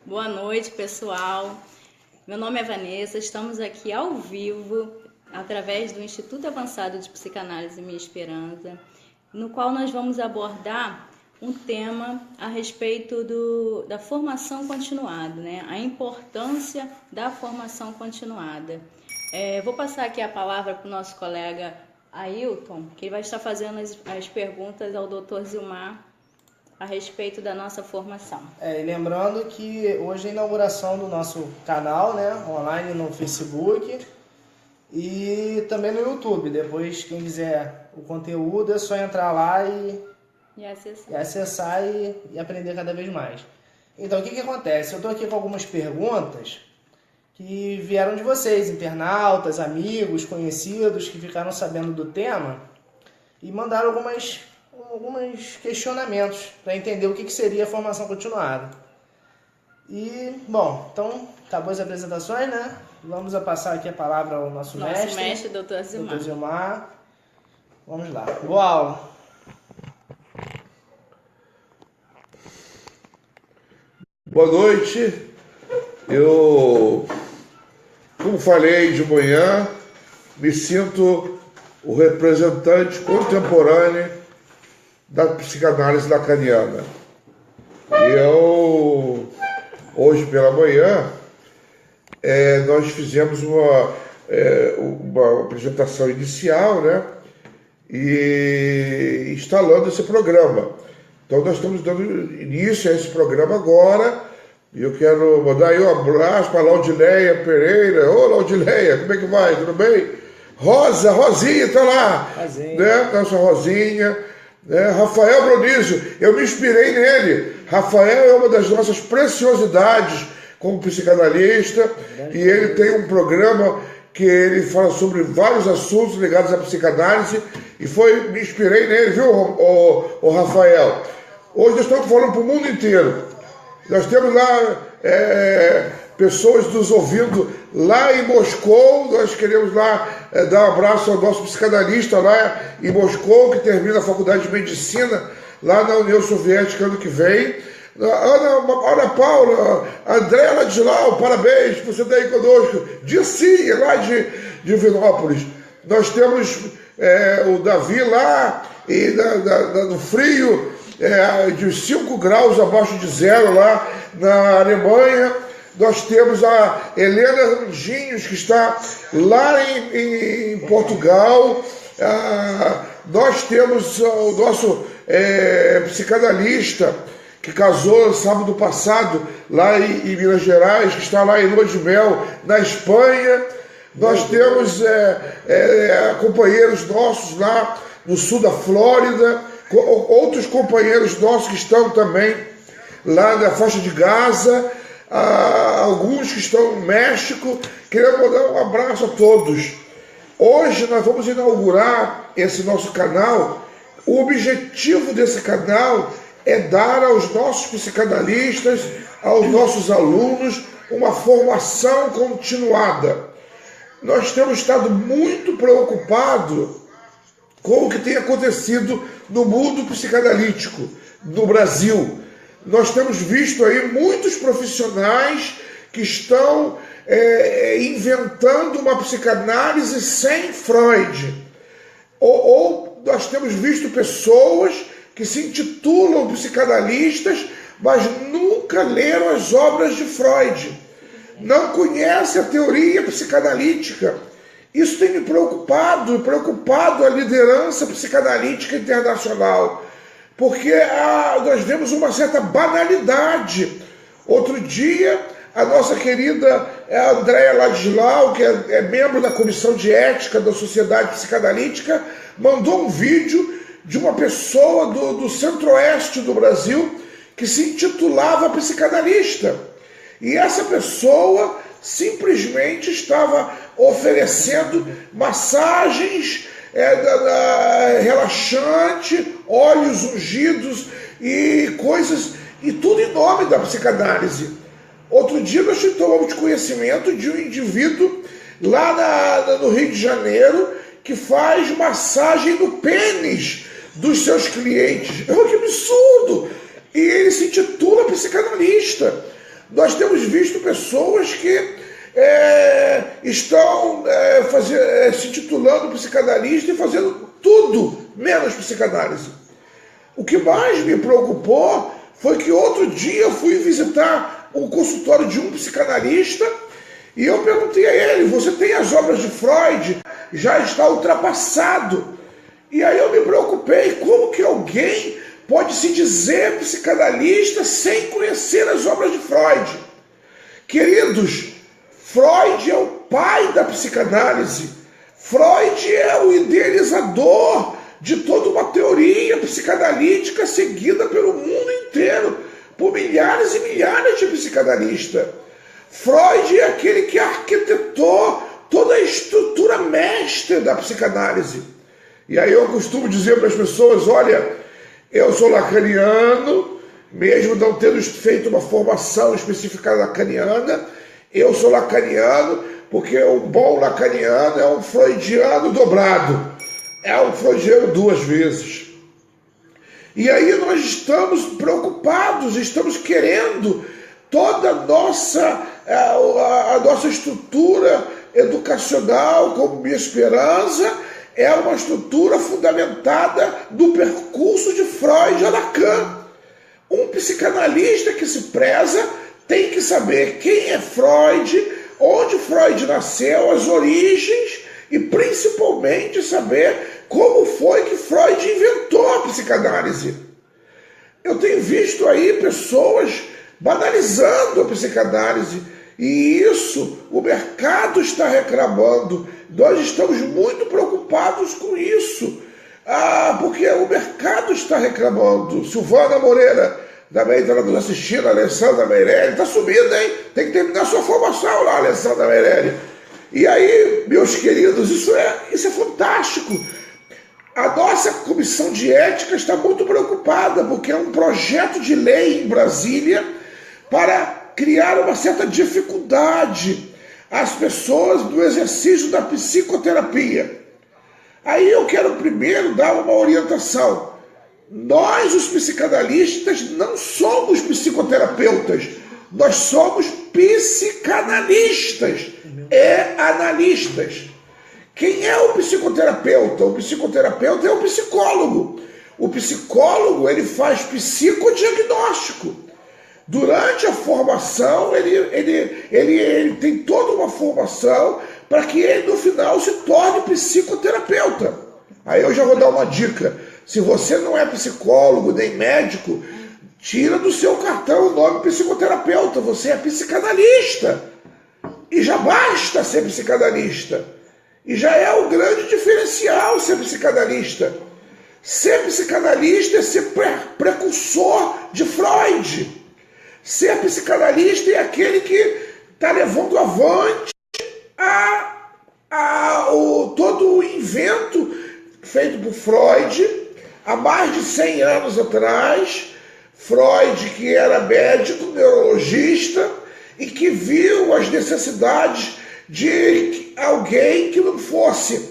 Boa noite, pessoal. Meu nome é Vanessa, estamos aqui ao vivo, através do Instituto Avançado de Psicanálise Minha Esperança, no qual nós vamos abordar um tema a respeito da formação continuada, né? A importância da formação continuada. Vou passar aqui a palavra para o nosso colega Ailton, que vai estar fazendo as perguntas ao Dr. Zilmar a respeito da nossa formação. E lembrando que hoje é a inauguração do nosso canal, né, online no Facebook e também no YouTube. Depois, quem quiser o conteúdo, é só entrar lá e acessar e aprender cada vez mais. Então, o que acontece? Eu estou aqui com algumas perguntas que vieram de vocês, internautas, amigos, conhecidos, que ficaram sabendo do tema e mandaram alguns questionamentos para entender o que seria a formação continuada. E, bom, então, acabou as apresentações, né? Vamos passar aqui a palavra ao nosso mestre, Dr. Zilmar. Dr. Zilmar. Vamos lá. Boa aula. Boa noite. Eu, como falei de manhã, me sinto o representante contemporâneo da psicanálise lacaniana. E eu, hoje pela manhã, nós fizemos uma apresentação inicial, né? E instalando esse programa. Então nós estamos dando início a esse programa agora. E eu quero mandar aí um abraço para a Laudileia Pereira. Ô Laudileia, como é que vai? Tudo bem? Rosinha está lá, né? Nossa Rosinha. Rafael Bronísio, eu me inspirei nele. Rafael é uma das nossas preciosidades como psicanalista, e ele tem um programa que ele fala sobre vários assuntos ligados à psicanálise, e me inspirei nele, viu, o Rafael? Hoje nós estamos falando para o mundo inteiro. Nós temos lá pessoas nos ouvindo lá em Moscou. Nós queremos lá dar um abraço ao nosso psicanalista lá em Moscou, que termina a faculdade de medicina lá na União Soviética ano que vem. Ana Paula, André Ladislau, parabéns, você está aí conosco. Dircinha, lá de Vinópolis. Nós temos o Davi lá, e no frio, de 5 graus abaixo de zero lá na Alemanha. Nós temos a Helena Ranginhos, que está lá em Portugal. Nós temos o nosso psicanalista, que casou sábado passado lá em Minas Gerais, que está lá em Lua de Mel, na Espanha. Nós temos companheiros nossos lá no sul da Flórida, outros companheiros nossos que estão também lá na faixa de Gaza, alguns que estão no México. Queria mandar um abraço a todos. Hoje nós vamos inaugurar esse nosso canal. O objetivo desse canal é dar aos nossos psicanalistas, aos nossos alunos, uma formação continuada. Nós temos estado muito preocupados com o que tem acontecido no mundo psicanalítico, no Brasil. Nós temos visto aí muitos profissionais que estão inventando uma psicanálise sem Freud. Ou nós temos visto pessoas que se intitulam psicanalistas, mas nunca leram as obras de Freud. Não conhecem a teoria psicanalítica. Isso tem me preocupado a liderança psicanalítica internacional, porque nós vemos uma certa banalidade. Outro dia, a nossa querida Andréa Ladislau, que é membro da Comissão de Ética da Sociedade Psicanalítica, mandou um vídeo de uma pessoa do centro-oeste do Brasil que se intitulava psicanalista. E essa pessoa simplesmente estava oferecendo massagens relaxantes, óleos ungidos e coisas, e tudo em nome da psicanálise. Outro dia nós tomamos conhecimento de um indivíduo lá no Rio de Janeiro que faz massagem no pênis dos seus clientes. Que absurdo! E ele se intitula psicanalista. nós temos visto pessoas que estão se titulando psicanalista e fazendo tudo menos psicanálise. O que mais me preocupou foi que outro dia eu fui visitar um consultório de um psicanalista e eu perguntei a ele: você tem as obras de Freud? Já está ultrapassado. E aí eu me preocupei, como que alguém pode se dizer psicanalista sem conhecer as obras de Freud? Queridos, Freud é o pai da psicanálise. Freud é o idealizador de toda uma teoria psicanalítica seguida pelo mundo inteiro, por milhares e milhares de psicanalistas. Freud é aquele que arquitetou toda a estrutura mestre da psicanálise. E aí eu costumo dizer para as pessoas: olha, eu sou lacaniano, mesmo não tendo feito uma formação específica lacaniana, eu sou lacaniano porque um bom lacaniano é um freudiano dobrado, é um freudiano duas vezes. E aí nós estamos preocupados, estamos querendo toda a nossa estrutura educacional como Minha Esperança é uma estrutura fundamentada no percurso de Freud a Lacan. Um psicanalista que se preza tem que saber quem é Freud, onde Freud nasceu, as origens e principalmente saber como foi que Freud inventou a psicanálise. Eu tenho visto aí pessoas banalizando a psicanálise e isso o mercado está reclamando. Nós estamos muito preocupados com isso, porque o mercado está reclamando. Silvana Moreira também está nos assistindo, a Alessandra Meirelli, está sumida, hein? Tem que terminar sua formação lá, Alessandra Meirelli. E aí, meus queridos, isso é fantástico. A nossa comissão de ética está muito preocupada, porque é um projeto de lei em Brasília para criar uma certa dificuldade às pessoas no exercício da psicoterapia. Aí eu quero primeiro dar uma orientação. Nós, os psicanalistas, não somos psicoterapeutas, nós somos psicanalistas e analistas. Quem é o psicoterapeuta? O psicoterapeuta é o psicólogo. O psicólogo, ele faz psicodiagnóstico. Durante a formação, ele tem toda uma formação para que ele, no final, se torne psicoterapeuta. Aí eu já vou dar uma dica. Se você não é psicólogo nem médico, tira do seu cartão o nome psicoterapeuta. Você é psicanalista. E já basta ser psicanalista. E já é o grande diferencial ser psicanalista. Ser psicanalista é ser precursor de Freud. Ser psicanalista é aquele que está levando avante todo o invento feito por Freud há mais de 100 anos atrás. Freud, que era médico, neurologista, e que viu as necessidades de alguém que não fosse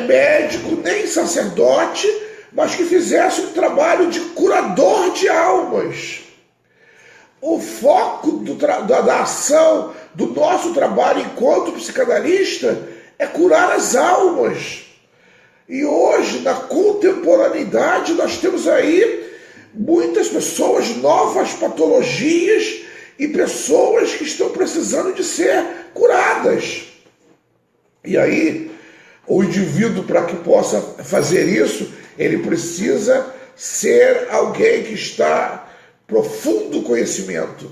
médico nem sacerdote, mas que fizesse um trabalho de curador de almas. O foco da ação do nosso trabalho enquanto psicanalista é curar as almas. E hoje, na contemporaneidade, nós temos aí muitas pessoas, novas patologias e pessoas que estão precisando de ser curadas. E aí, o indivíduo, para que possa fazer isso, ele precisa ser alguém que está profundo conhecimento.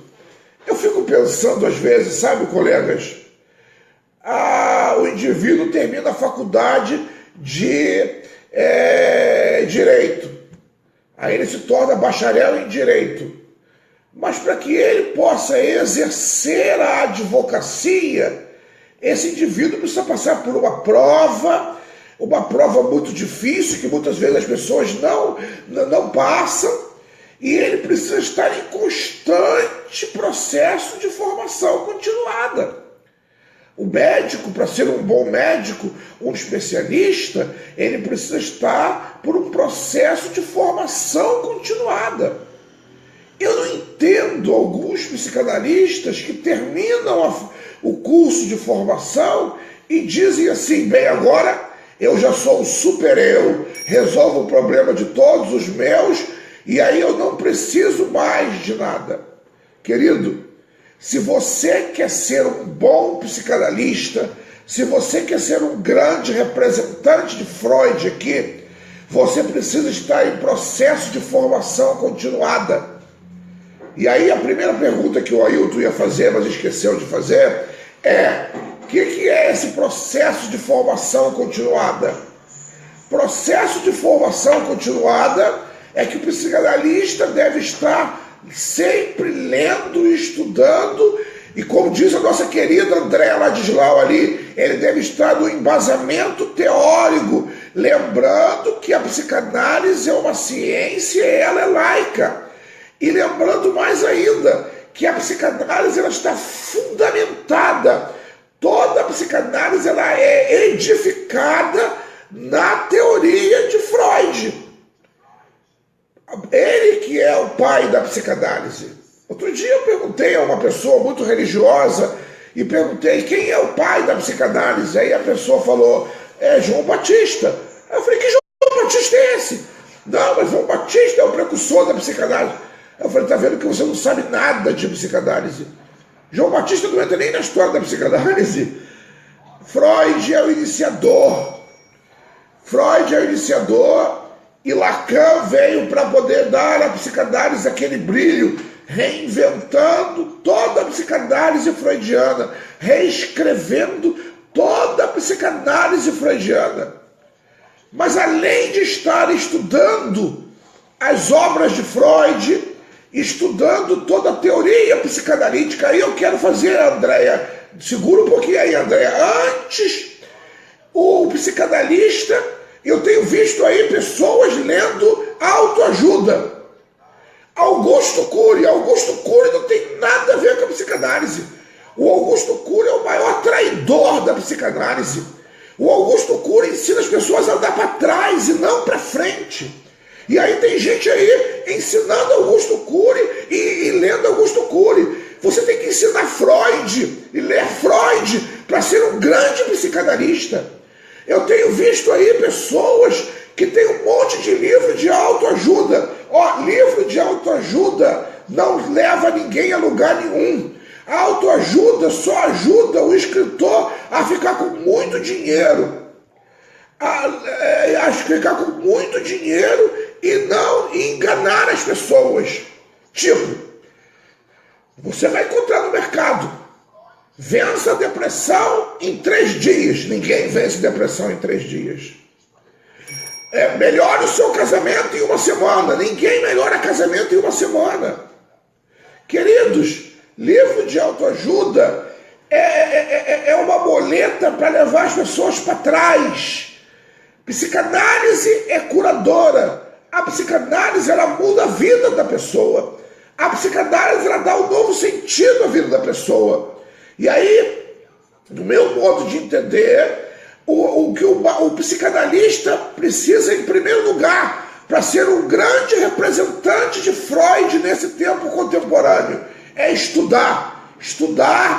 Eu fico pensando às vezes, sabe, colegas, o indivíduo termina a faculdade de Direito. Aí ele se torna bacharel em Direito. Mas para que ele possa exercer a advocacia, esse indivíduo precisa passar por uma prova muito difícil, que muitas vezes as pessoas não passam, e ele precisa estar em constante processo de formação continuada. O médico, para ser um bom médico, um especialista, ele precisa estar por um processo de formação continuada. Eu não entendo alguns psicanalistas que terminam o curso de formação e dizem assim, bem, agora eu já sou o super eu, resolvo o problema de todos os meus e aí eu não preciso mais de nada. Querido, se você quer ser um bom psicanalista, se você quer ser um grande representante de Freud aqui, você precisa estar em processo de formação continuada. E aí a primeira pergunta que o Ailton ia fazer, mas esqueceu de fazer, é: o que é esse processo de formação continuada? Processo de formação continuada é que o psicanalista deve estar sempre lendo e estudando, e como diz a nossa querida Andréa Ladislau ali, ele deve estar no embasamento teórico, lembrando que a psicanálise é uma ciência e ela é laica. E lembrando mais ainda, que a psicanálise ela está fundamentada, toda a psicanálise ela é edificada na teoria de Freud. Ele que é o pai da psicanálise. Outro dia eu perguntei a uma pessoa muito religiosa, e perguntei quem é o pai da psicanálise. Aí a pessoa falou, é João Batista. Aí eu falei, que João Batista é esse? Não, mas João Batista é o precursor da psicanálise. Eu falei, tá vendo que você não sabe nada de psicanálise? João Batista não entra nem na história da psicanálise. Freud é o iniciador. Freud é o iniciador e Lacan veio para poder dar à psicanálise aquele brilho, reinventando toda a psicanálise freudiana, reescrevendo toda a psicanálise freudiana. Mas além de estar estudando as obras de Freud, estudando toda a teoria psicanalítica, aí eu quero fazer, Andréia, segura um pouquinho aí, Andréia, antes o psicanalista, eu tenho visto aí pessoas lendo autoajuda. Augusto Cury não tem nada a ver com a psicanálise. O Augusto Cury é o maior traidor da psicanálise. O Augusto Cury ensina as pessoas a andar para trás e não para frente. E aí tem gente aí ensinando Augusto Cury e lendo Augusto Cury. Você tem que ensinar Freud e ler Freud para ser um grande psicanalista. Eu tenho visto aí pessoas que têm um monte de livro de autoajuda. Livro de autoajuda não leva ninguém a lugar nenhum. A autoajuda só ajuda o escritor a ficar com muito dinheiro. A ficar com muito dinheiro e não enganar as pessoas. Tipo, você vai encontrar no mercado, vença a depressão em 3 dias. Ninguém vence depressão em 3 dias. Melhore o seu casamento em 1 semana. Ninguém melhora casamento em 1 semana. Queridos, livro de autoajuda é uma boleta para levar as pessoas para trás. Psicanálise é curadora. A psicanálise ela muda a vida da pessoa. A psicanálise ela dá um novo sentido à vida da pessoa. E aí, no meu modo de entender, o que o psicanalista precisa, em primeiro lugar, para ser um grande representante de Freud nesse tempo contemporâneo, é estudar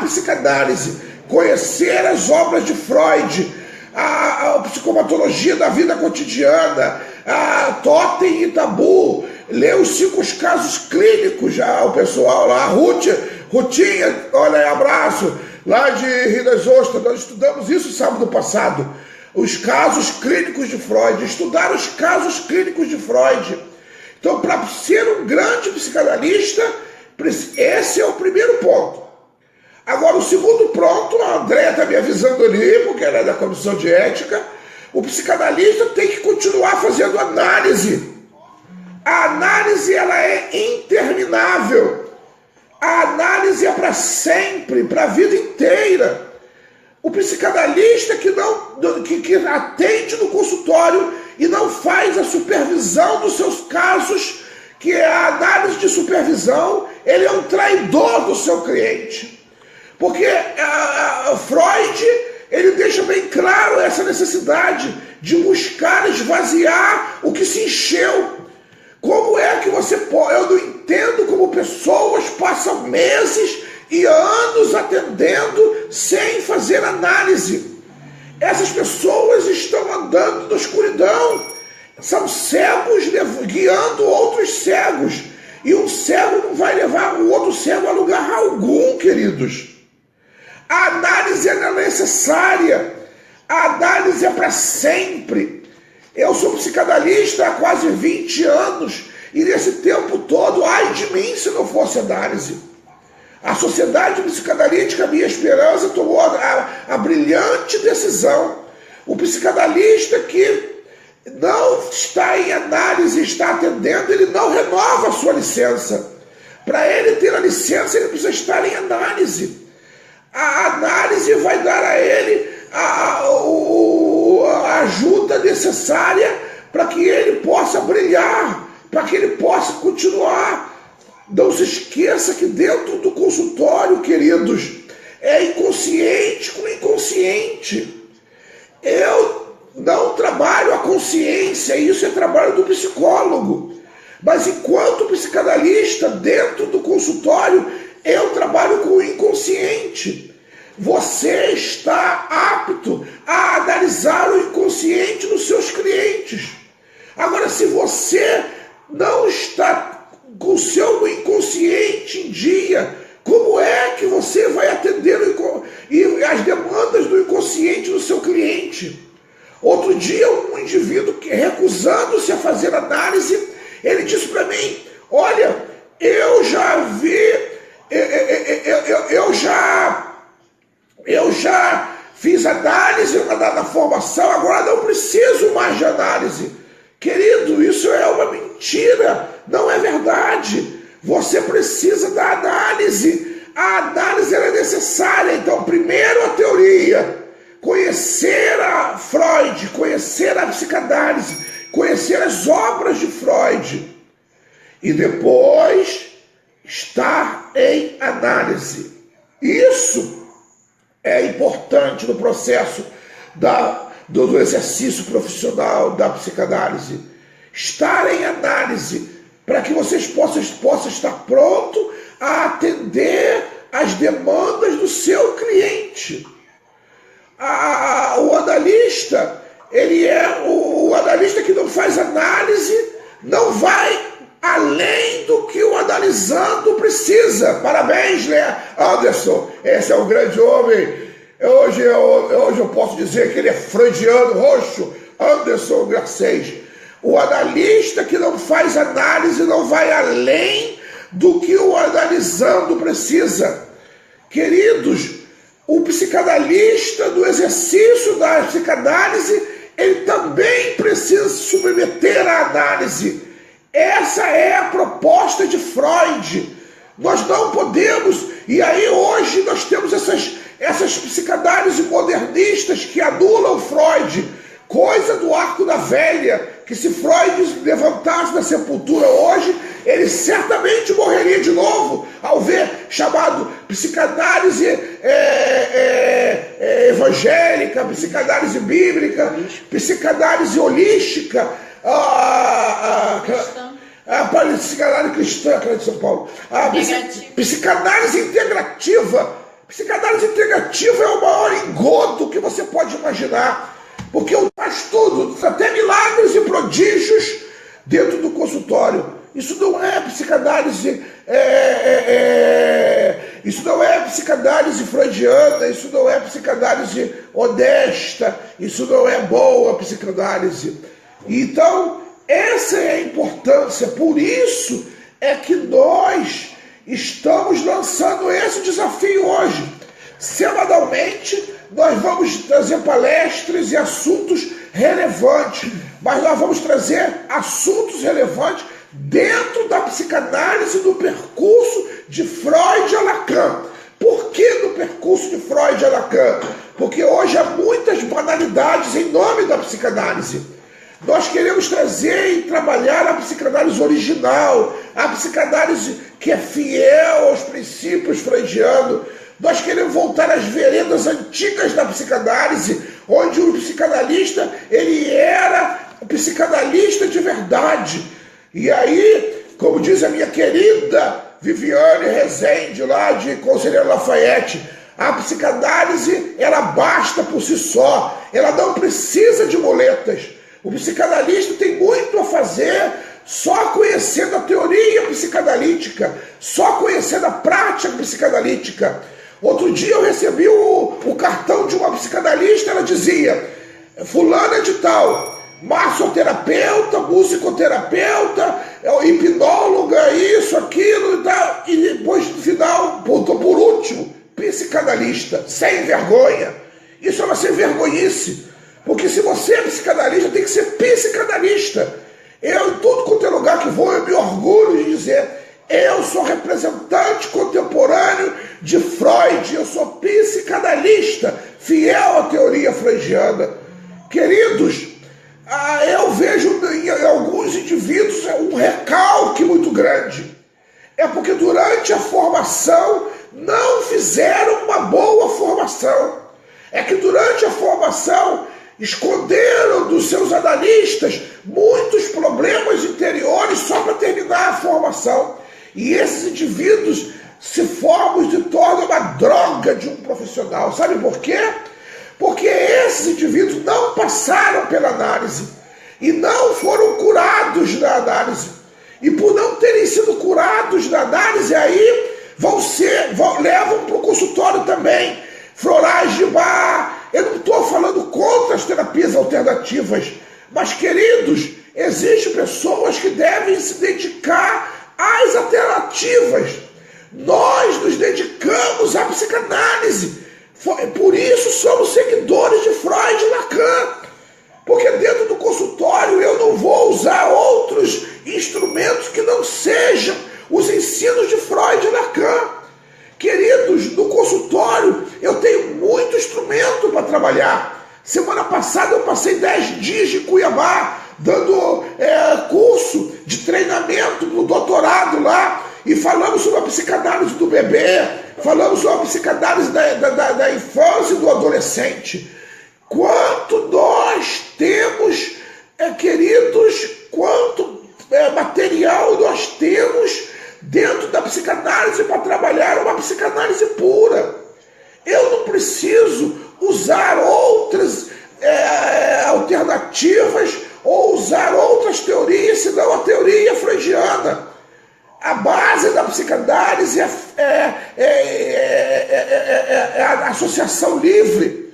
psicanálise, conhecer as obras de Freud, a psicopatologia da vida cotidiana, a Totem e Tabu, ler os 5 casos clínicos, já o pessoal lá, Rutinha, olha aí, abraço, lá de Rio das Ostras, nós estudamos isso sábado passado, os casos clínicos de Freud, estudar os casos clínicos de Freud. Então, para ser um grande psicanalista, esse é o primeiro ponto. Agora, o segundo ponto, a Andréa está me avisando ali, porque ela é da comissão de ética, o psicanalista tem que continuar fazendo análise. A análise ela é interminável. A análise é para sempre, para a vida inteira. O psicanalista que atende no consultório e não faz a supervisão dos seus casos, que é a análise de supervisão, ele é um traidor do seu cliente. Porque Freud, ele deixa bem claro essa necessidade de buscar esvaziar o que se encheu. Como é que você pode... Eu não entendo como pessoas passam meses e anos atendendo sem fazer análise. Essas pessoas estão andando na escuridão, são cegos guiando outros cegos, e um cego não vai levar o outro cego a lugar algum, queridos. A análise é necessária, a análise é para sempre. Eu sou psicanalista há quase 20 anos, e nesse tempo todo, ai de mim se não fosse análise. A Sociedade Psicanalítica Minha Esperança tomou a brilhante decisão. O psicanalista que não está em análise, está atendendo, ele não renova a sua licença. Para ele ter a licença, ele precisa estar em análise. A análise vai dar a ele a ajuda necessária para que ele possa brilhar, para que ele possa continuar. Não se esqueça que dentro do consultório, queridos, é inconsciente com inconsciente. Eu não trabalho a consciência, isso é trabalho do psicólogo. Mas enquanto psicanalista, dentro do consultório, eu trabalho com o inconsciente. Você está apto a analisar o inconsciente dos seus clientes. Agora, se você não está com o seu inconsciente em dia, como é que você vai atender as demandas do inconsciente do seu cliente? Outro dia, um indivíduo que recusando-se a fazer análise, ele disse para mim: olha, eu já fiz análise na formação, agora não preciso mais de análise. Querido, isso é uma mentira, não é verdade. Você precisa da análise. A análise é necessária. Então, primeiro a teoria, conhecer a Freud, conhecer a psicanálise, conhecer as obras de Freud. E depois, estar em análise. Isso é importante no processo do exercício profissional da psicanálise. Estar em análise para que vocês possam estar pronto a atender as demandas do seu cliente. O analista, ele é o analista que não faz análise, não vai além do que o analisando precisa. Parabéns, né, Anderson? Esse é um grande homem. Hoje eu posso dizer que ele é freudiano roxo, Anderson Garcês. O analista que não faz análise não vai além do que o analisando precisa. Queridos, o psicanalista do exercício da psicanálise, ele também precisa se submeter à análise. Essa é a proposta de Freud. Nós não podemos, e aí hoje nós temos essas psicanálises modernistas que anulam Freud, coisa do arco da velha, que se Freud levantasse da sepultura hoje, ele certamente morreria de novo, ao ver chamado psicanálise evangélica, psicanálise bíblica, psicanálise holística, psicanálise cristã, aquela de São Paulo, psicanálise integrativa. Psicanálise integrativa é o maior engodo que você pode imaginar, porque faz tudo, até milagres e prodígios dentro do consultório. Isso não é psicanálise, isso não é psicanálise freudiana, isso não é psicanálise honesta, isso não é boa psicanálise. Então, essa é a importância, por isso é que nós estamos lançando esse desafio hoje. Semanalmente, nós vamos trazer palestras e assuntos relevantes, mas nós vamos trazer assuntos relevantes dentro da psicanálise do percurso de Freud a Lacan. Por que no percurso de Freud a Lacan? Porque hoje há muitas banalidades em nome da psicanálise. Nós queremos trazer e trabalhar a psicanálise original, a psicanálise que é fiel aos princípios freudianos. Nós queremos voltar às veredas antigas da psicanálise, onde o psicanalista, ele era psicanalista de verdade. E aí como diz a minha querida Viviane Rezende, lá de Conselheiro Lafayette, a psicanálise, ela basta por si só, ela não precisa de muletas. O psicanalista tem muito a fazer só conhecendo a teoria psicanalítica, só conhecendo a prática psicanalítica. Outro dia eu recebi o cartão de uma psicanalista, ela dizia, fulana de tal, massoterapeuta, musicoterapeuta, hipnóloga, isso, aquilo e tal, e depois no final, por último, psicanalista, sem vergonha. Isso é uma sem vergonhice, porque se você é psicanalista, tem que ser psicanalista. Eu, em todo quanto é lugar que vou, eu me orgulho de dizer, eu sou representante contemporâneo de Freud, eu sou psicanalista, fiel à teoria freudiana. Queridos, eu vejo em alguns indivíduos um recalque muito grande. É porque durante a formação não fizeram uma boa formação. É que durante a formação esconderam dos seus analistas muitos problemas interiores só para terminar a formação. E esses indivíduos se formam e se tornam uma droga de um profissional. Sabe por quê? Porque esses indivíduos não passaram pela análise e não foram curados na análise. E por não terem sido curados na análise, aí levam para o consultório também. Florais de bar. Eu não estou falando contra as terapias alternativas, mas, queridos, existem pessoas que devem se dedicar às alternativas. Nós nos dedicamos à psicanálise. Por isso somos seguidores de Freud e Lacan. Porque dentro do consultório eu não vou usar outros instrumentos que não sejam os ensinos de Freud e Lacan. Queridos, no consultório eu tenho muito instrumento para trabalhar. Semana passada eu passei 10 dias em Cuiabá, dando curso de treinamento no doutorado lá, e falamos sobre a psicanálise do bebê, falamos sobre a psicanálise da infância e do adolescente. Quanto nós temos, queridos, quanto material nós temos dentro da psicanálise para trabalhar uma psicanálise pura. Eu não preciso usar outras alternativas ou usar outras teorias, senão a teoria freudiana. A base da psicanálise é a associação livre.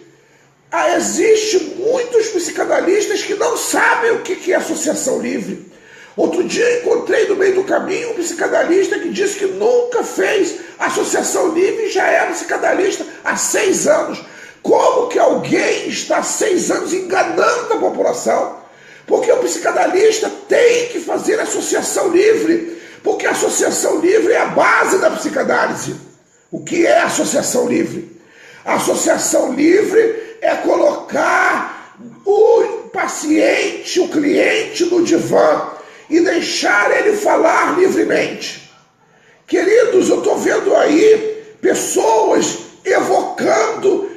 Existem muitos psicanalistas que não sabem o que é associação livre. Outro dia eu encontrei no meio do caminho um psicanalista que disse que nunca fez associação livre e já é psicanalista há 6 anos. Como que alguém está há 6 anos enganando a população? Porque o psicanalista tem que fazer associação livre, porque a associação livre é a base da psicanálise. O que é associação livre? A associação livre é colocar o paciente, o cliente no divã e deixar ele falar livremente. Queridos, eu estou vendo aí pessoas evocando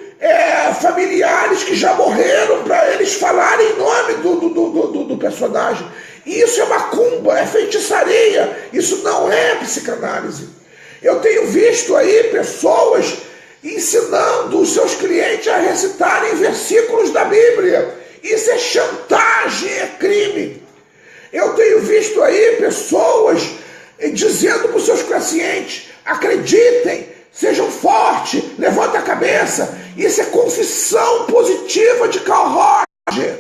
familiares que já morreram para eles falarem em nome do personagem. Isso é macumba, é feitiçaria, isso não é psicanálise. Eu tenho visto aí pessoas ensinando os seus clientes a recitarem versículos da Bíblia. Isso é chantagem, é crime. Eu tenho visto aí pessoas dizendo para os seus pacientes, acreditem, sejam fortes, levantem a cabeça. Isso é confissão positiva de Carl Rogers.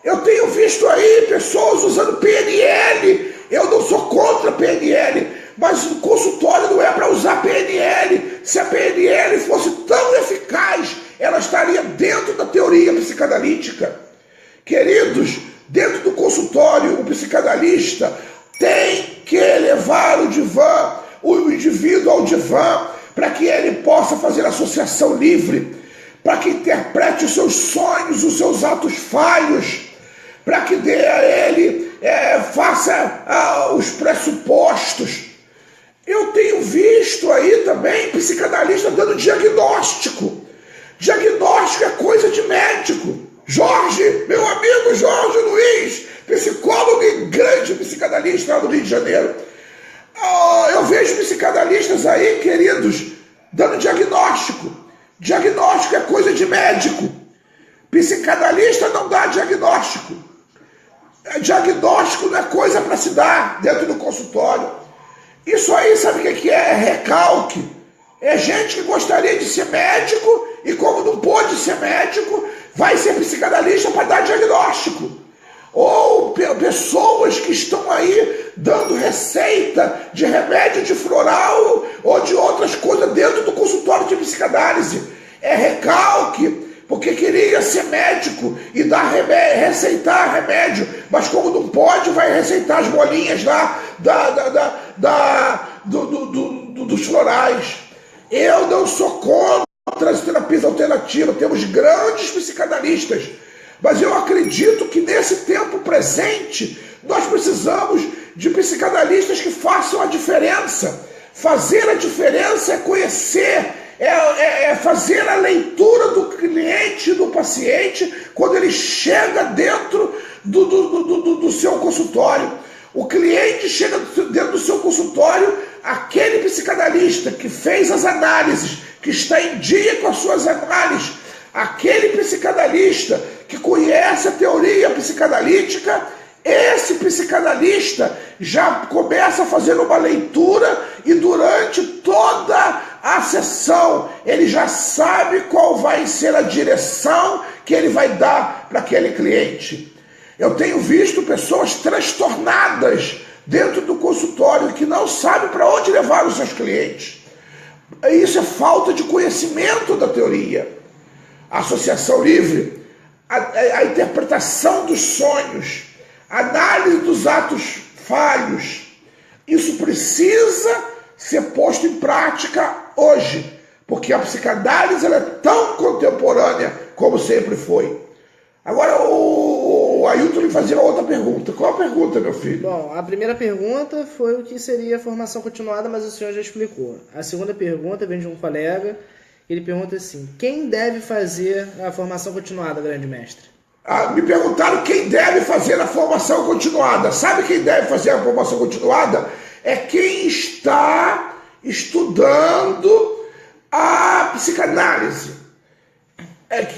Eu tenho visto aí pessoas usando PNL. Eu não sou contra PNL, mas o consultório não é para usar PNL. Se a PNL fosse tão eficaz, ela estaria dentro da teoria psicanalítica. Queridos, dentro do consultório, o psicanalista tem que levar o indivíduo ao divã, para que ele possa fazer associação livre, para que interprete os seus sonhos, os seus atos falhos, para que ele faça os pressupostos. Eu tenho visto aí também psicanalista dando diagnóstico. Diagnóstico é coisa de médico. Jorge, meu amigo Jorge Luiz, psicólogo e grande psicanalista lá do Rio de Janeiro. Eu vejo psicanalistas aí, queridos, dando diagnóstico. Diagnóstico é coisa de médico. Psicanalista não dá diagnóstico. Diagnóstico não é coisa para se dar dentro do consultório. Isso aí, sabe o que é? É recalque. É gente que gostaria de ser médico e, como não pôde ser médico, vai ser psicanalista para dar diagnóstico. Ou pessoas que estão aí dando receita de remédio de floral ou de outras coisas dentro do consultório de psicanálise. É recalque, porque queria ser médico e dar receitar remédio, mas como não pode, vai receitar as bolinhas lá dos florais. Eu não sou contra as terapias alternativas, temos grandes psicanalistas, mas eu acredito que nesse tempo presente nós precisamos de psicanalistas que façam a diferença. Fazer a diferença é conhecer, é fazer a leitura do cliente, do paciente, quando ele chega dentro do seu consultório. O cliente chega dentro do seu consultório, aquele psicanalista que fez as análises, que está em dia com as suas análises, aquele psicanalista que conhece a teoria psicanalítica, esse psicanalista já começa a fazer uma leitura e durante toda a sessão ele já sabe qual vai ser a direção que ele vai dar para aquele cliente. Eu tenho visto pessoas transtornadas dentro do consultório que não sabem para onde levar os seus clientes. Isso é falta de conhecimento da teoria. A associação livre, a interpretação dos sonhos, a análise dos atos falhos, isso precisa ser posto em prática hoje, porque a psicanálise ela é tão contemporânea como sempre foi. Agora o Ailton me fazia outra pergunta. Qual a pergunta, meu filho? Bom, a primeira pergunta foi o que seria a formação continuada, mas o senhor já explicou. A segunda pergunta vem de um colega, ele pergunta assim: quem deve fazer a formação continuada, grande mestre? Me perguntaram quem deve fazer a formação continuada. Sabe quem deve fazer a formação continuada? É quem está estudando a psicanálise.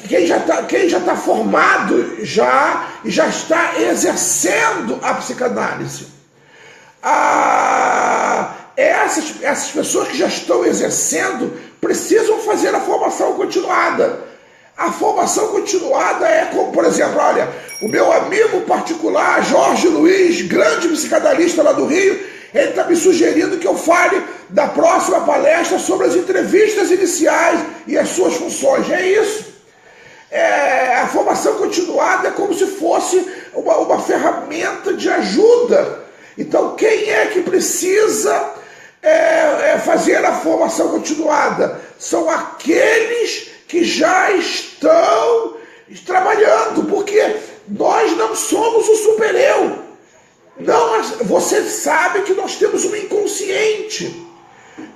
Quem já está formado e já está exercendo a psicanálise. Essas pessoas que já estão exercendo precisam fazer a formação continuada. A formação continuada é como, por exemplo, olha, o meu amigo particular, Jorge Luiz, grande psicanalista lá do Rio, ele está me sugerindo que eu fale da próxima palestra sobre as entrevistas iniciais e as suas funções. É isso. A formação continuada é como se fosse uma ferramenta de ajuda. Então, quem é que precisa fazer a formação continuada? São aqueles que já estão trabalhando, porque nós não somos o super-eu. Você sabe que nós temos um inconsciente.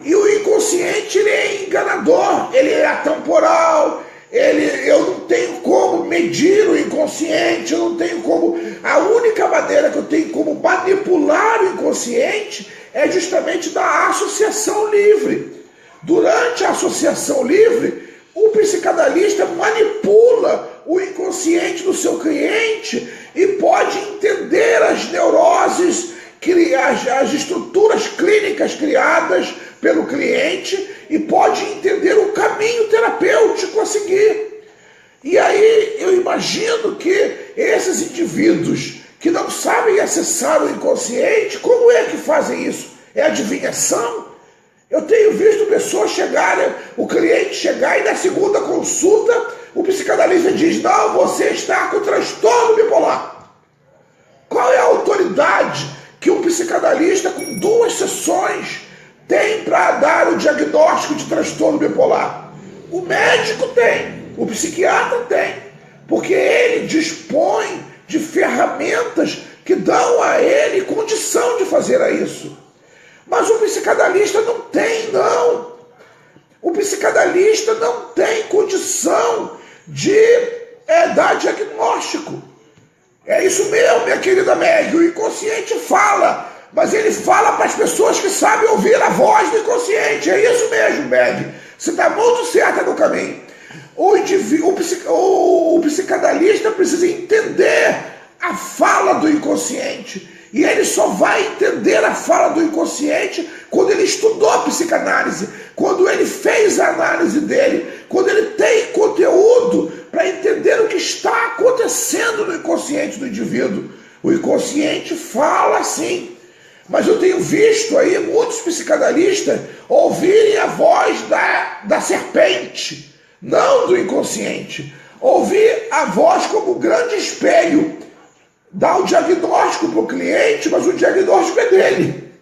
E o inconsciente ele é enganador, ele é atemporal. Eu não tenho como medir o inconsciente, eu não tenho como... A única maneira que eu tenho como manipular o inconsciente é justamente da associação livre. Durante a associação livre, o psicanalista manipula o inconsciente do seu cliente e pode entender as neuroses, as estruturas clínicas criadas pelo cliente e pode entender o caminho terapêutico a seguir. E aí eu imagino que esses indivíduos que não sabem acessar o inconsciente, como é que fazem isso? É adivinhação? Eu tenho visto pessoas chegarem, o cliente chegar e na segunda consulta o psicanalista diz: não, você está com transtorno bipolar. Qual é a autoridade que um psicanalista com 2 sessões tem para dar o diagnóstico de transtorno bipolar? O médico tem, o psiquiatra tem, porque ele dispõe de ferramentas que dão a ele condição de fazer isso. Mas o psicanalista não tem, não. O psicanalista não tem condição de dar diagnóstico. É isso mesmo, minha querida Meg. O inconsciente fala, mas ele fala para as pessoas que sabem ouvir a voz do inconsciente. É isso mesmo, Meg. Você está muito certa no caminho. O psicanalista precisa entender a fala do inconsciente. E ele só vai entender a fala do inconsciente quando ele estudou a psicanálise, quando ele fez a análise dele, quando ele tem conteúdo para entender o que está acontecendo no inconsciente do indivíduo. O inconsciente fala assim. Mas eu tenho visto aí muitos psicanalistas ouvirem a voz da serpente, não do inconsciente. Ouvir a voz como um grande espelho. Dá o diagnóstico para o cliente, mas o diagnóstico é dele.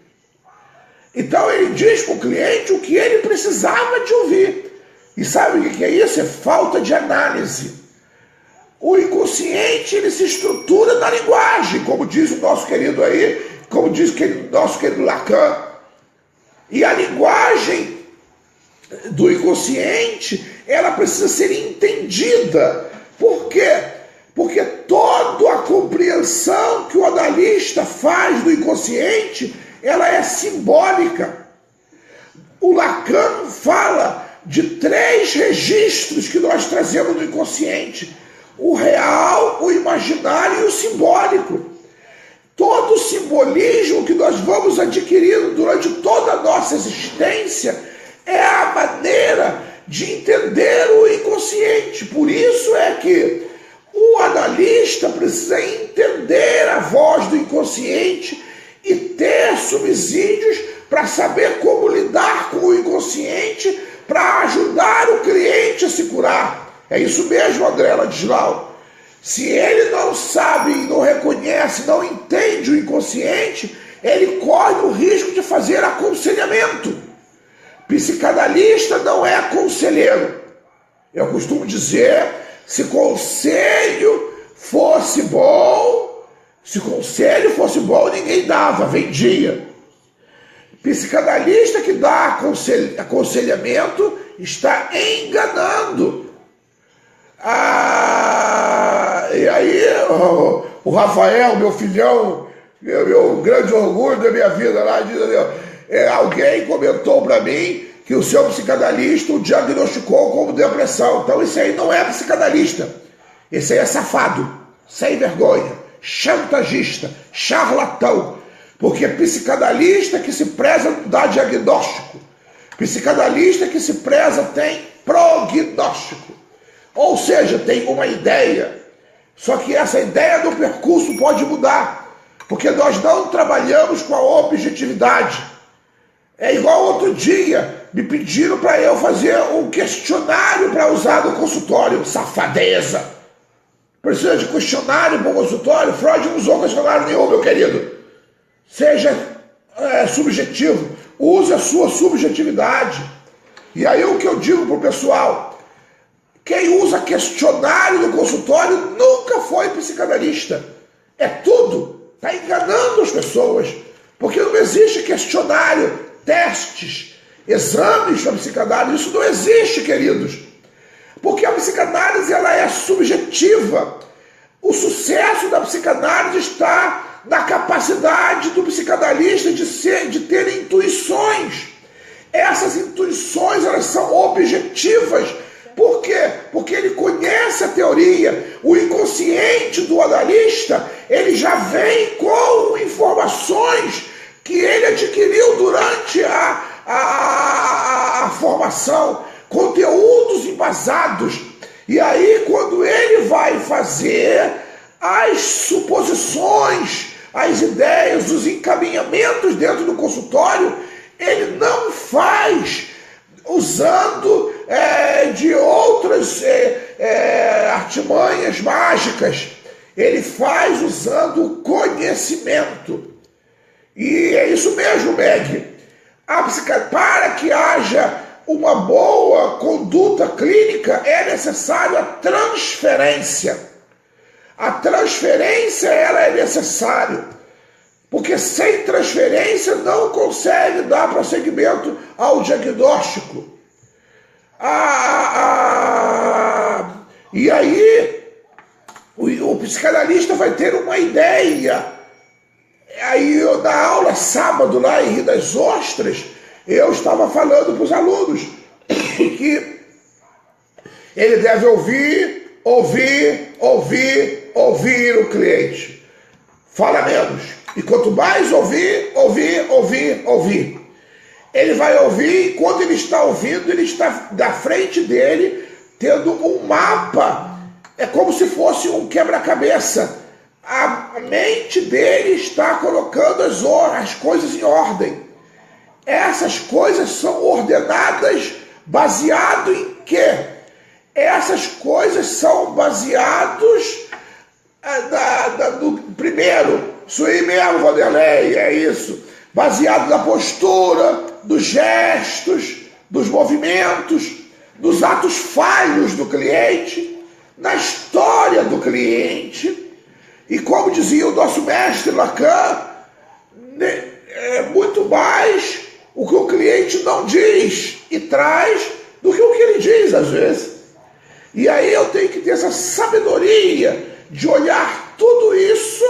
Então ele diz para o cliente o que ele precisava de ouvir. E sabe o que é isso? É falta de análise. O inconsciente, ele se estrutura na linguagem, como diz o nosso querido aí, como diz o nosso querido Lacan. E a linguagem do inconsciente, ela precisa ser entendida. Por quê? Porque toda a compreensão que o analista faz do inconsciente, ela é simbólica. O Lacan fala de 3 registros que nós trazemos no inconsciente: o real, o imaginário e o simbólico. Todo o simbolismo que nós vamos adquirindo durante toda a nossa existência é a maneira de entender o inconsciente. Por isso é que o analista precisa entender a voz do inconsciente e ter subsídios para saber como lidar com o inconsciente para ajudar o cliente a se curar. É isso mesmo, André Ladislau. Se ele não sabe, não reconhece, não entende o inconsciente, ele corre o risco de fazer aconselhamento. Psicanalista não é conselheiro. Eu costumo dizer, se conselho fosse bom, ninguém dava, vendia. Psicanalista que dá aconselhamento está enganando. E aí, o Rafael, meu filhão, meu grande orgulho da minha vida lá, alguém comentou para mim que o seu psicanalista o diagnosticou como depressão. Então isso aí não é psicanalista. Esse aí é safado, sem vergonha, chantagista, charlatão. Porque psicanalista que se preza não dá diagnóstico. Psicanalista que se preza tem prognóstico. Ou seja, tem uma ideia. Só que essa ideia do percurso pode mudar. Porque nós não trabalhamos com a objetividade. É igual outro dia, me pediram para eu fazer um questionário para usar no consultório. Safadeza! Precisa de questionário para o consultório? Freud não usou questionário nenhum, meu querido. Seja subjetivo. Use a sua subjetividade. E aí o que eu digo para o pessoal? Quem usa questionário no consultório nunca foi psicanalista. É tudo. Está enganando as pessoas. Porque não existe questionário, testes, exames para psicanálise. Isso não existe, queridos. Porque a psicanálise ela é subjetiva. O sucesso da psicanálise está na capacidade do psicanalista de ter intuições. Essas intuições elas são objetivas. Por quê? Porque ele conhece a teoria. O inconsciente do analista, ele já vem com informações que ele adquiriu durante a formação, conteúdos embasados. E aí, quando ele vai fazer as suposições, as ideias, os encaminhamentos dentro do consultório, ele não faz usando de outras artimanhas mágicas. Ele faz usando o conhecimento. E é isso mesmo, Meg. Para que haja uma boa conduta clínica, é necessário a transferência. A transferência ela é necessária. Porque sem transferência não consegue dar prosseguimento ao diagnóstico. E aí, o psicanalista vai ter uma ideia. Aí eu, na aula sábado lá em Rio das Ostras, eu estava falando para os alunos que ele deve ouvir o cliente. Fala menos. E quanto mais ouvir, ele vai ouvir, enquanto ele está ouvindo, ele está da frente dele, tendo um mapa. É como se fosse um quebra-cabeça. A mente dele está colocando as coisas em ordem. Essas coisas são ordenadas baseado em quê? Essas coisas são baseados no primeiro, isso aí mesmo, Vanderlei, é isso. Baseado na postura, dos gestos, dos movimentos, dos atos falhos do cliente, na história do cliente. E como dizia o nosso mestre Lacan, é muito mais o que o cliente não diz e traz do que o que ele diz às vezes. E aí eu tenho que ter essa sabedoria de olhar tudo isso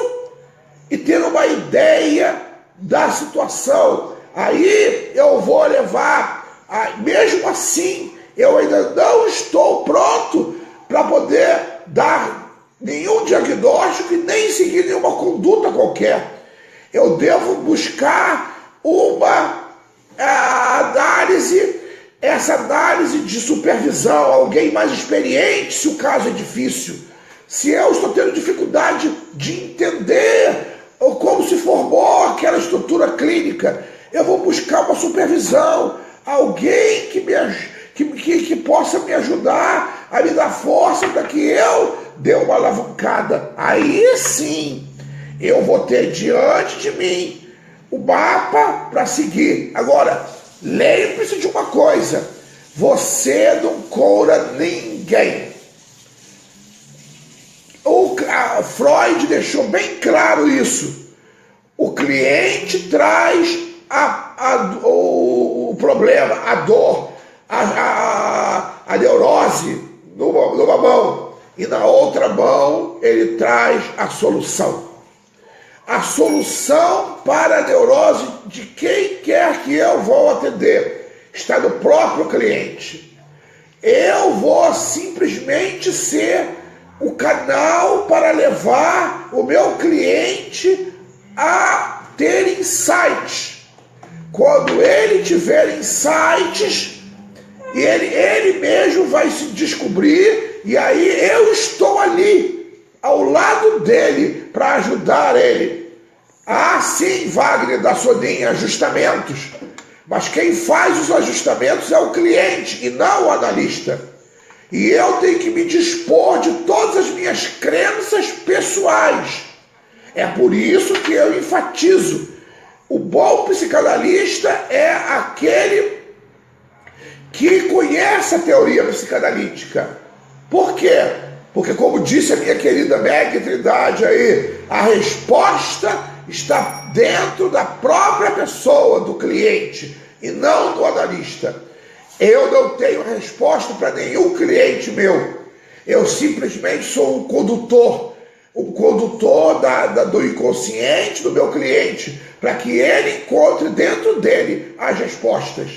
e ter uma ideia da situação. Aí eu vou levar, mesmo assim, eu ainda não estou pronto para poder dar nenhum diagnóstico e nem seguir nenhuma conduta qualquer. Eu devo buscar uma análise, essa análise de supervisão, alguém mais experiente, se o caso é difícil. Se eu estou tendo dificuldade de entender como se formou aquela estrutura clínica, eu vou buscar uma supervisão, alguém que possa me ajudar a me dar força para que eu dê uma alavancada. Aí sim, eu vou ter diante de mim o mapa para seguir. Agora, lembre-se de uma coisa, você não cura ninguém. Freud deixou bem claro isso. O cliente traz o problema, a dor, a neurose numa mão, e na outra mão ele traz a solução. A solução para a neurose de quem quer que eu vou atender está no próprio cliente. Eu vou simplesmente ser o canal para levar o meu cliente a ter insights. Quando ele tiver insights, ele mesmo vai se descobrir, e aí eu estou ali, ao lado dele, para ajudar ele. Ah, sim, Wagner da Soninha, ajustamentos. Mas quem faz os ajustamentos é o cliente e não o analista. E eu tenho que me dispor de todas as minhas crenças pessoais. É por isso que eu enfatizo. O bom psicanalista é aquele que conhece a teoria psicanalítica. Por quê? Porque, como disse a minha querida Meg Trindade aí, a resposta está dentro da própria pessoa, do cliente, e não do analista. Eu não tenho resposta para nenhum cliente meu. Eu simplesmente sou um condutor do inconsciente do meu cliente, para que ele encontre dentro dele as respostas.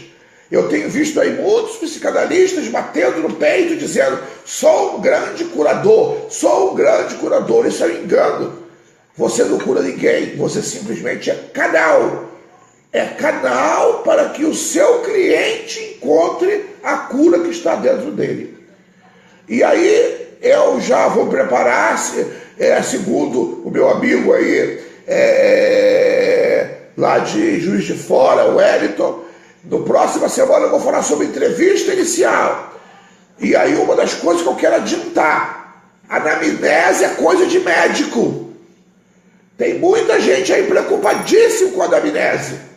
Eu tenho visto aí muitos psicanalistas batendo no peito, dizendo: sou um grande curador, sou um grande curador. Isso é um engano. Você não cura ninguém, você simplesmente é canal. É canal para que o seu cliente encontre a cura que está dentro dele. E aí eu já vou preparar, segundo o meu amigo aí, lá de Juiz de Fora, o Wellington, no próxima semana eu vou falar sobre entrevista inicial. E aí uma das coisas que eu quero adiantar: anamnese é coisa de médico. Tem muita gente aí preocupadíssima com a anamnese.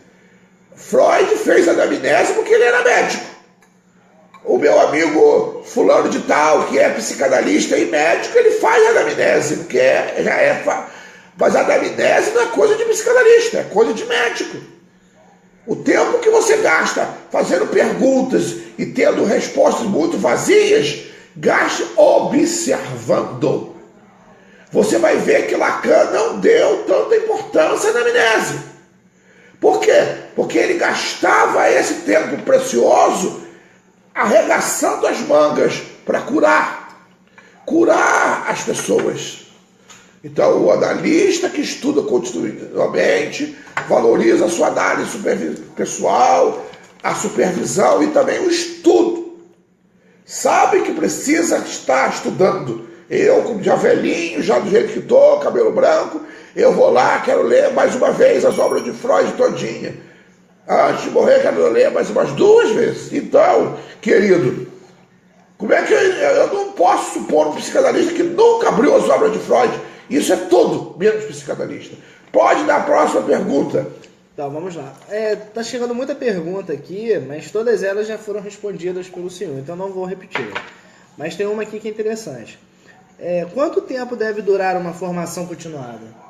Freud fez a anamnese porque ele era médico. O meu amigo fulano de tal, que é psicanalista e médico, ele faz a anamnese, porque mas a anamnese não é coisa de psicanalista, é coisa de médico. O tempo que você gasta fazendo perguntas e tendo respostas muito vazias, gaste observando. você vai ver que Lacan não deu tanta importância na amnésia. Por quê? Porque ele gastava esse tempo precioso arregaçando as mangas para curar as pessoas. Então, o analista que estuda continuamente valoriza a sua análise pessoal, a supervisão e também o estudo. Sabe que precisa estar estudando. Eu, como já velhinho, já do jeito que estou, cabelo branco, eu vou lá, quero ler mais uma vez as obras de Freud todinha. Antes de morrer, quero ler mais umas 2 vezes. Então, querido, como é que eu não posso supor um psicanalista que nunca abriu as obras de Freud? Isso é tudo menos psicanalista. Pode dar a próxima pergunta. Então, vamos lá. Tá chegando muita pergunta aqui, mas todas elas já foram respondidas pelo senhor, então não vou repetir. Mas tem uma aqui que é interessante. Quanto tempo deve durar uma formação continuada?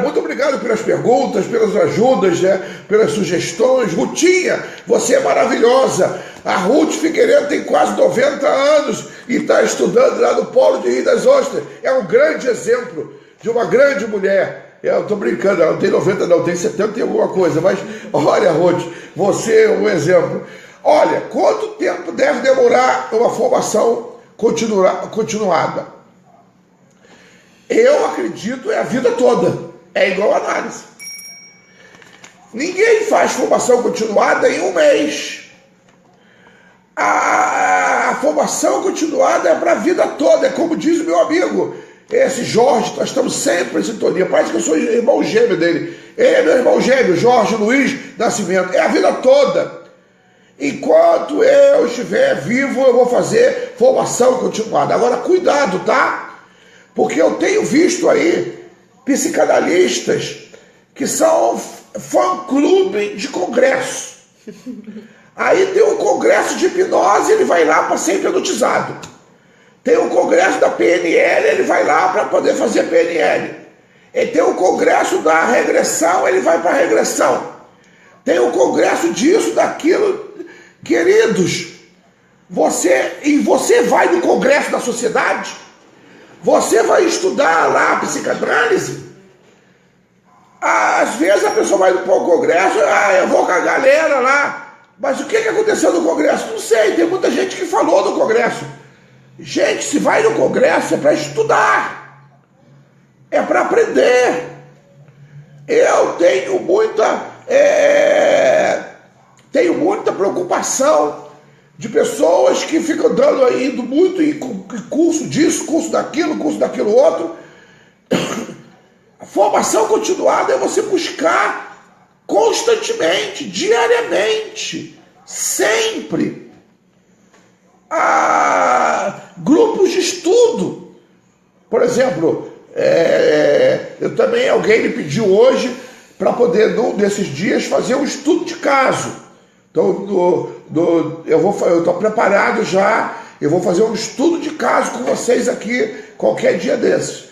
Muito obrigado pelas perguntas, pelas ajudas, pelas sugestões. Rutinha, você é maravilhosa. A Ruth Figueiredo tem quase 90 anos e está estudando lá no Polo de Rio das Ostras. É um grande exemplo de uma grande mulher. Eu estou brincando, ela não tem 90 não, tem 70 e alguma coisa. Mas olha, Ruth, você é um exemplo. Olha, quanto tempo deve demorar uma formação continuada? Eu acredito a vida toda. É igual análise. Ninguém faz formação continuada em 1 mês. A formação continuada é para a vida toda. É como diz o meu amigo, esse Jorge, nós estamos sempre em sintonia. Parece que eu sou irmão gêmeo dele. Ele é meu irmão gêmeo, Jorge Luiz Nascimento. É a vida toda. Enquanto eu estiver vivo, eu vou fazer formação continuada. Agora, cuidado, tá? Porque eu tenho visto aí psicanalistas que são fã-clube de congresso. Aí tem um congresso de hipnose, ele vai lá para ser hipnotizado. Tem um congresso da PNL, ele vai lá para poder fazer PNL. E tem um congresso da regressão, ele vai para a regressão. Tem um congresso disso, daquilo. Queridos, você vai no congresso da sociedade? Você vai estudar lá a psicanálise? Às vezes a pessoa vai para o congresso, eu vou com a galera lá. Mas o que aconteceu no congresso? Não sei, tem muita gente que falou no congresso. Gente, se vai no congresso é para estudar. É para aprender. Eu tenho muita preocupação de pessoas que ficam indo muito em curso disso, curso daquilo outro. A formação continuada é você buscar constantemente, diariamente, sempre, grupos de estudo. Por exemplo, alguém me pediu hoje para poder, num desses dias, fazer um estudo de caso. Então, eu estou preparado já, eu vou fazer um estudo de caso com vocês aqui, qualquer dia desses.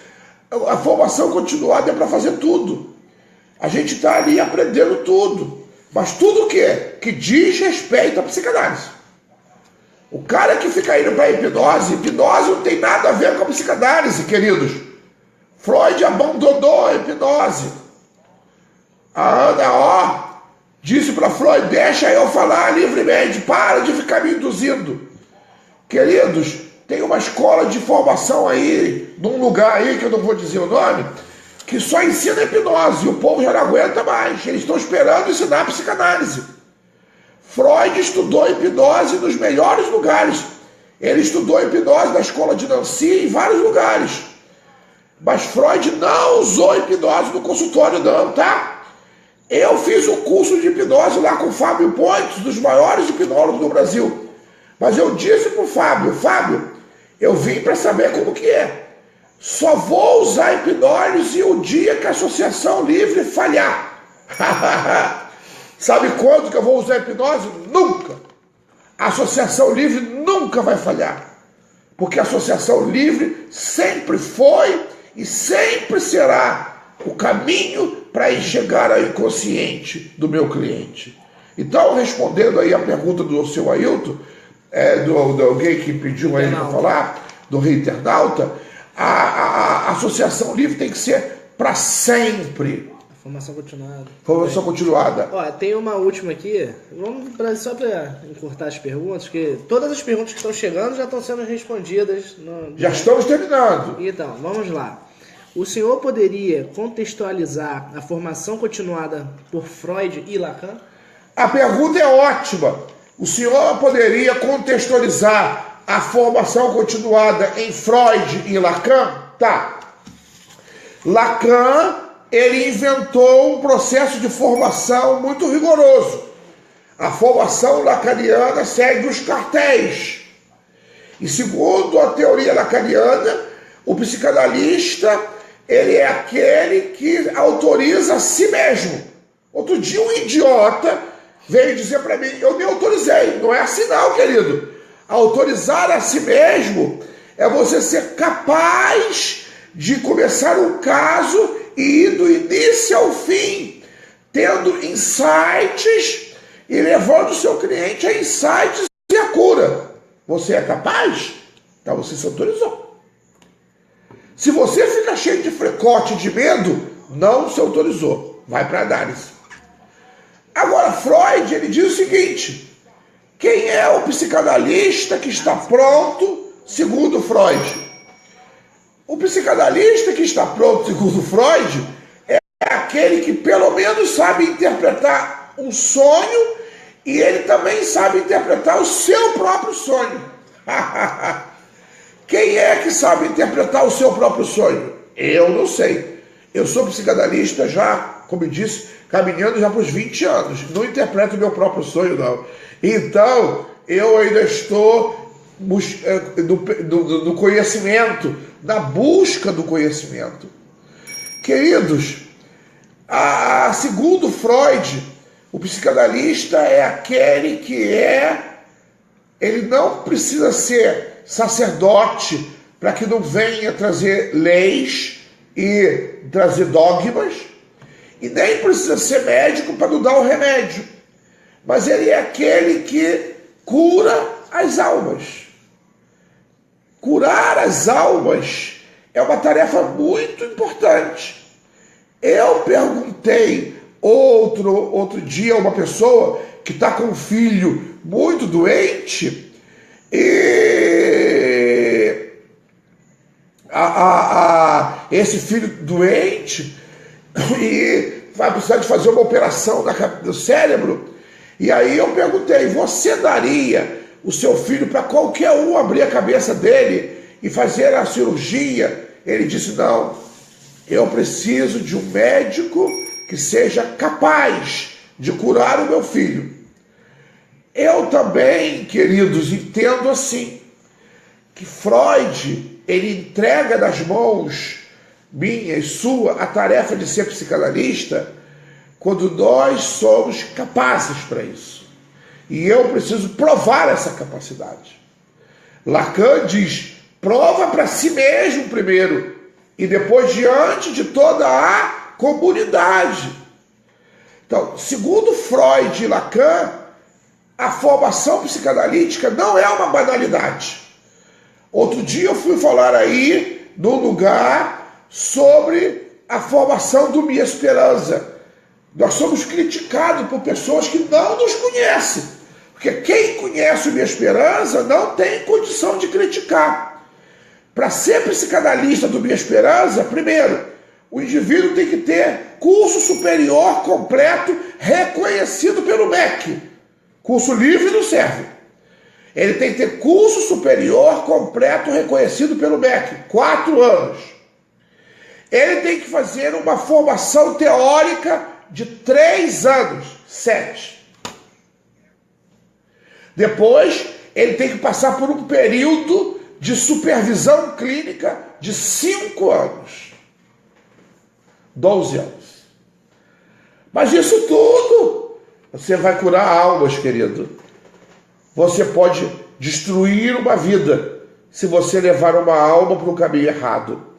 A formação continuada é para fazer tudo. A gente está ali aprendendo tudo. Mas tudo o quê? Que diz respeito à psicanálise. O cara que fica indo para hipnose não tem nada a ver com a psicanálise, queridos. Freud abandonou a hipnose. A Ana, disse para Freud, deixa eu falar livremente, para de ficar me induzindo. Queridos, tem uma escola de formação aí, num lugar aí, que eu não vou dizer o nome, que só ensina hipnose, e o povo já não aguenta mais. Eles estão esperando ensinar psicanálise. Freud estudou hipnose nos melhores lugares. Ele estudou hipnose na escola de Nancy, em vários lugares. Mas Freud não usou hipnose no consultório não, tá? Eu fiz um curso de hipnose lá com o Fábio Pontes, dos maiores hipnólogos do Brasil. Mas eu disse para o Fábio, eu vim para saber como que é. Só vou usar hipnose o dia que a Associação Livre falhar. Sabe quando que eu vou usar hipnose? Nunca. A Associação Livre nunca vai falhar. Porque a Associação Livre sempre foi e sempre será o caminho para chegar ao inconsciente do meu cliente. Então, respondendo aí a pergunta do seu Ailton, do alguém que pediu aí para falar, do rei internauta, A associação livre tem que ser para sempre. Formação continuada. Formação continuada. Ó, tem uma última aqui. Só para encurtar as perguntas, porque todas as perguntas que estão chegando já estão sendo respondidas. Já estamos terminando. Então, vamos lá. O senhor poderia contextualizar a formação continuada por Freud e Lacan? A pergunta é ótima. O senhor poderia contextualizar a formação continuada em Freud e Lacan? Tá. Lacan, ele inventou um processo de formação muito rigoroso. A formação lacaniana segue os cartéis. E segundo a teoria lacaniana, o psicanalista, ele é aquele que autoriza a si mesmo. Outro dia um idiota veio dizer para mim, eu me autorizei. Não é assim não, querido. Autorizar a si mesmo é você ser capaz de começar um caso e ir do início ao fim, tendo insights e levando o seu cliente a insights e a cura. Você é capaz? Então você se autorizou. Se você fica cheio de frecote, de medo, não se autorizou. Vai para análise. Agora, Freud, ele diz o seguinte: quem é o psicanalista que está pronto, segundo Freud? O psicanalista que está pronto, segundo Freud, é aquele que pelo menos sabe interpretar um sonho e ele também sabe interpretar o seu próprio sonho. Quem é que sabe interpretar o seu próprio sonho? Eu não sei. Eu sou psicanalista já, como eu disse, caminhando já para os 20 anos. Não interpreto o meu próprio sonho, não. Então, eu ainda estou no conhecimento, na busca do conhecimento. Queridos, segundo Freud, o psicanalista é aquele que ele não precisa ser sacerdote para que não venha trazer leis e trazer dogmas, e nem precisa ser médico para não dar o remédio, mas ele é aquele que cura as almas. Curar as almas é uma tarefa muito importante. Eu perguntei outro dia a uma pessoa que está com um filho muito doente, e esse filho doente e vai precisar de fazer uma operação no cérebro. E aí eu perguntei, você daria o seu filho para qualquer um abrir a cabeça dele e fazer a cirurgia? Ele disse, não, eu preciso de um médico que seja capaz de curar o meu filho. Eu também, queridos, entendo assim, que Freud, ele entrega nas mãos minha e sua a tarefa de ser psicanalista quando nós somos capazes para isso. E eu preciso provar essa capacidade. Lacan diz, prova para si mesmo primeiro e depois diante de toda a comunidade. Então, segundo Freud e Lacan, a formação psicanalítica não é uma banalidade. Outro dia eu fui falar aí num lugar sobre a formação do Mia Speranza. Nós somos criticados por pessoas que não nos conhecem. Porque quem conhece o Mia Speranza não tem condição de criticar. Para ser psicanalista do Mia Speranza, primeiro, o indivíduo tem que ter curso superior completo reconhecido pelo MEC. Curso livre não serve. Ele tem que ter curso superior completo reconhecido pelo MEC, 4 anos. Ele tem que fazer uma formação teórica de 3 anos, 7. Depois, ele tem que passar por um período de supervisão clínica de 5 anos. 12 anos. Mas isso tudo, você vai curar almas, querido. Você pode destruir uma vida se você levar uma alma para o caminho errado.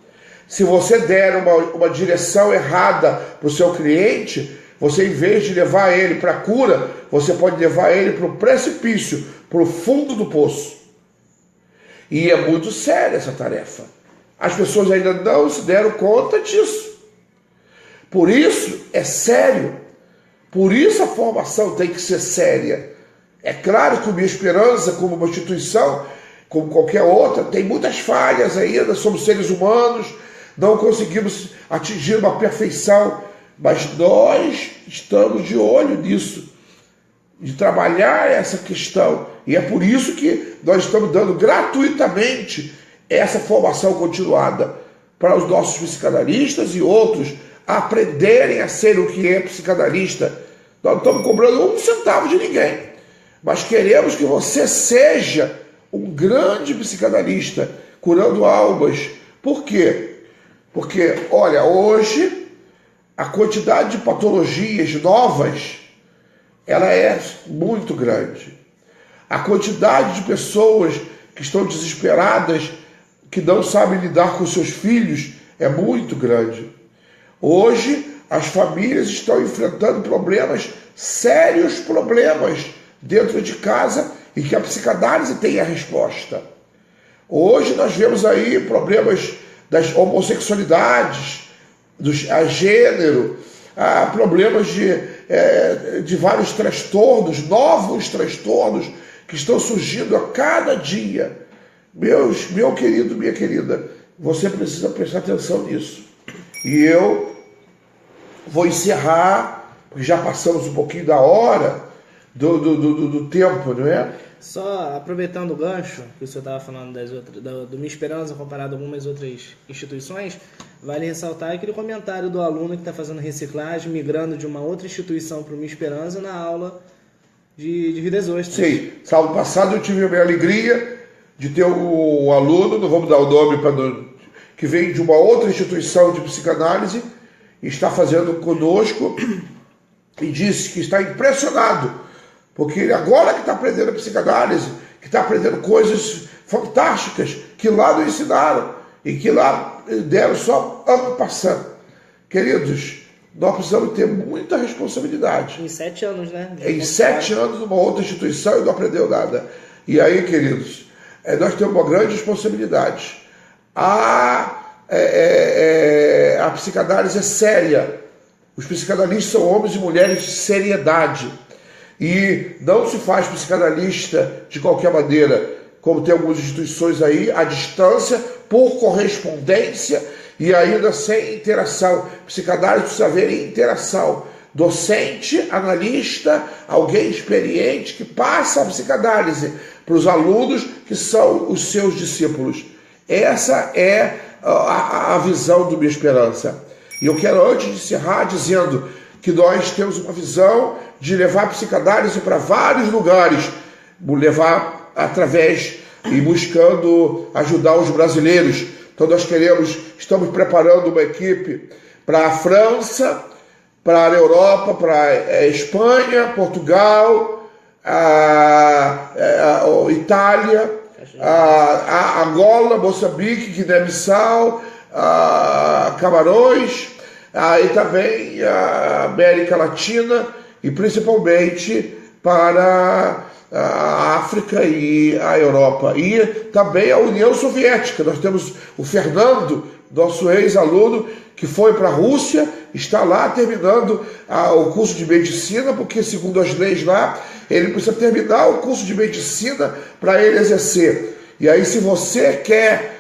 Se você der uma direção errada para o seu cliente, você, em vez de levar ele para a cura, você pode levar ele para o precipício, para o fundo do poço. E é muito séria essa tarefa. As pessoas ainda não se deram conta disso. Por isso é sério. Por isso a formação tem que ser séria. É claro que o Minha Esperança, como uma instituição, como qualquer outra, tem muitas falhas ainda, somos seres humanos, não conseguimos atingir uma perfeição, mas nós estamos de olho nisso, de trabalhar essa questão. E é por isso que nós estamos dando gratuitamente essa formação continuada para os nossos psicanalistas e outros aprenderem a ser o que é psicanalista. Nós não estamos cobrando um centavo de ninguém, mas queremos que você seja um grande psicanalista, curando almas. Por quê? Porque, olha, hoje a quantidade de patologias novas, ela é muito grande. A quantidade de pessoas que estão desesperadas, que não sabem lidar com seus filhos, é muito grande. Hoje, as famílias estão enfrentando problemas, sérios problemas, dentro de casa, e que a psicanálise tem a resposta. Hoje nós vemos aí problemas das homossexualidades, a gênero, problemas de vários transtornos, novos transtornos que estão surgindo a cada dia. Meu querido, minha querida, você precisa prestar atenção nisso. E eu vou encerrar, porque já passamos um pouquinho da hora do tempo, não é? Só aproveitando o gancho que o senhor estava falando do Minha Esperança comparado a algumas outras instituições, vale ressaltar aquele comentário do aluno que está fazendo reciclagem, migrando de uma outra instituição para o Minha Esperança na aula de Vidas Ostras. Sim, sábado passado eu tive a minha alegria de ter um aluno, não vamos dar o nome, que vem de uma outra instituição de psicanálise e está fazendo conosco e disse que está impressionado, porque ele agora que está aprendendo a psicanálise, que está aprendendo coisas fantásticas que lá não ensinaram e que lá deram só ano passando. Queridos, nós precisamos ter muita responsabilidade. Em 7 anos, né? Em 7 anos, numa outra instituição e não aprendeu nada. E aí, queridos, nós temos uma grande responsabilidade. A psicanálise é séria. Os psicanalistas são homens e mulheres de seriedade. E não se faz psicanalista de qualquer maneira, como tem algumas instituições aí, à distância, por correspondência e ainda sem interação. Psicanálise precisa haver interação. Docente, analista, alguém experiente que passa a psicanálise para os alunos que são os seus discípulos. Essa é a visão do Minha Esperança. E eu quero, antes de encerrar, dizendo que nós temos uma visão de levar a psicanálise para vários lugares, levar através e buscando ajudar os brasileiros. Então nós estamos preparando uma equipe para a França, para a Europa, para a Espanha, Portugal, Itália, a Angola, Moçambique, Guiné-Bissau, Camarões, e também a América Latina e principalmente para a África e a Europa. E também a União Soviética. Nós temos o Fernando, nosso ex-aluno, que foi para a Rússia, está lá terminando o curso de medicina, porque segundo as leis lá, ele precisa terminar o curso de medicina para ele exercer. E aí, se você quer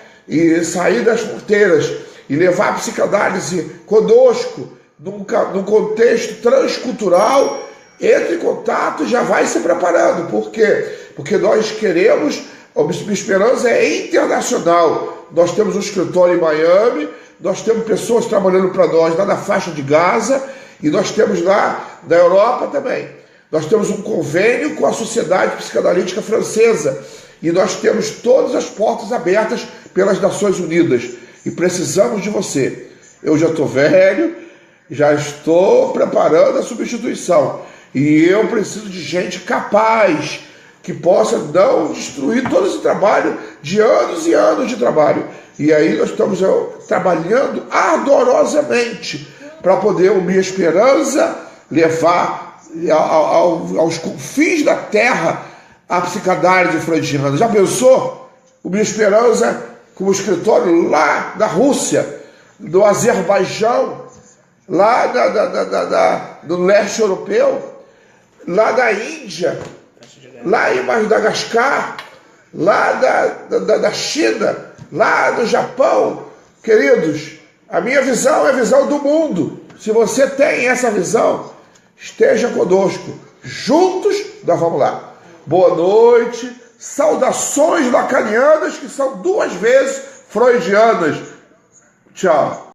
sair das fronteiras e levar a psicanálise conosco, num contexto transcultural, entre em contato e já vai se preparando. Por quê? Porque nós queremos, a Minha Esperança é internacional. Nós temos um escritório em Miami, nós temos pessoas trabalhando para nós lá na faixa de Gaza, e nós temos lá na Europa também. Nós temos um convênio com a Sociedade Psicanalítica Francesa, e nós temos todas as portas abertas pelas Nações Unidas, e precisamos de você. Eu já estou velho, já estou preparando a substituição, e eu preciso de gente capaz, que possa não destruir todo esse trabalho de anos e anos de trabalho. E aí nós estamos trabalhando ardorosamente para poder o Minha Esperança levar aos confins da terra a psicanálise freudiana. Já pensou? O Minha Esperança com um escritório lá na Rússia, no Azerbaijão, lá no leste europeu, lá na Índia, lá em Madagascar, lá da China, lá no Japão. Queridos, a minha visão é a visão do mundo. Se você tem essa visão, esteja conosco. Juntos, nós vamos lá. Boa noite. Saudações lacanianas, que são 2 vezes freudianas. Tchau.